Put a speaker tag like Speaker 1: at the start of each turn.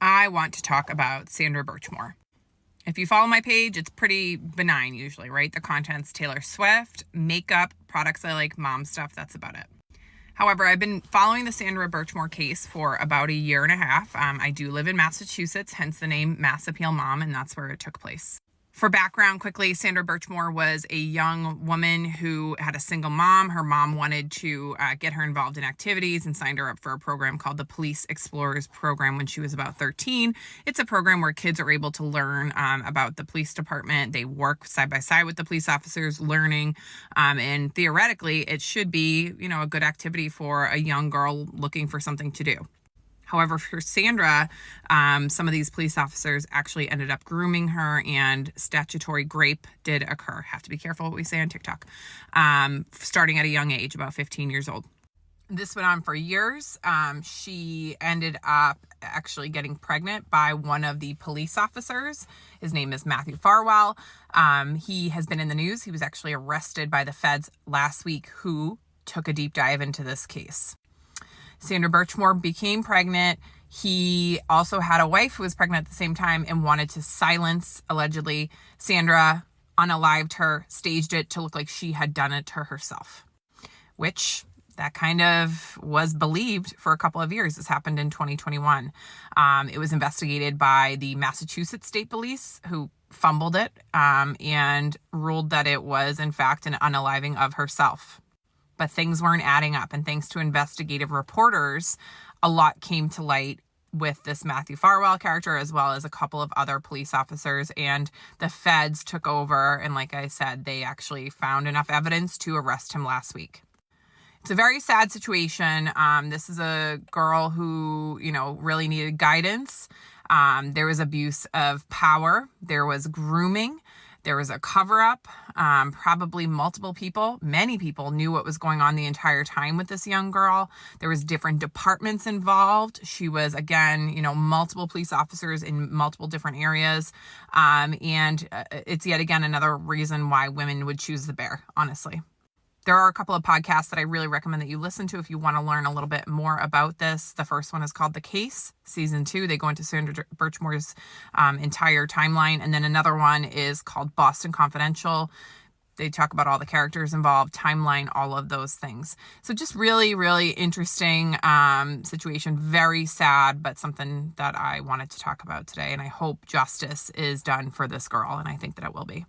Speaker 1: I want to talk about Sandra Birchmore. If you follow my page, it's pretty benign usually, right? The content's Taylor Swift, makeup, products I like, mom stuff, that's about it. However, I've been following the Sandra Birchmore case for about a year and a half. I do live in Massachusetts, hence the name Mass Appeal Mom, and that's where it took place. For background, quickly, Sandra Birchmore was a young woman who had a single mom. Her mom wanted to get her involved in activities and signed her up for a program called the Police Explorers Program when she was about 13. It's a program where kids are able to learn about the police department. They work side by side with the police officers, learning, and theoretically, it should be, a good activity for a young girl looking for something to do. However, for Sandra, some of these police officers actually ended up grooming her, and statutory rape did occur. Have to be careful what we say on TikTok. Starting at a young age, about 15 years old. This went on for years. She ended up actually getting pregnant by one of the police officers. His name is Matthew Farwell. He has been in the news. He was actually arrested by the feds last week, who took a deep dive into this case. Sandra Birchmore became pregnant. He also had a wife who was pregnant at the same time and wanted to silence, allegedly, Sandra, unalived her, staged it to look like she had done it to herself, which that kind of was believed for a couple of years. This happened in 2021. It was investigated by the Massachusetts State Police, who fumbled it and ruled that it was, in fact, an unaliving of herself. But things weren't adding up. And thanks to investigative reporters, a lot came to light with this Matthew Farwell character, as well as a couple of other police officers. And the feds took over. And like I said, they actually found enough evidence to arrest him last week. It's a very sad situation. This is a girl who, really needed guidance. There was abuse of power. There was grooming. There was a cover-up. Probably many people knew what was going on the entire time with this young girl. There was different departments involved. She was, again, multiple police officers in multiple different areas. And it's yet again another reason why women would choose the bear, honestly. There are a couple of podcasts that I really recommend that you listen to if you want to learn a little bit more about this. The first one is called The Case, Season 2. They go into Sandra Birchmore's entire timeline. And then another one is called Boston Confidential. They talk about all the characters involved, timeline, all of those things. So just really, really interesting situation. Very sad, but something that I wanted to talk about today. And I hope justice is done for this girl. And I think that it will be.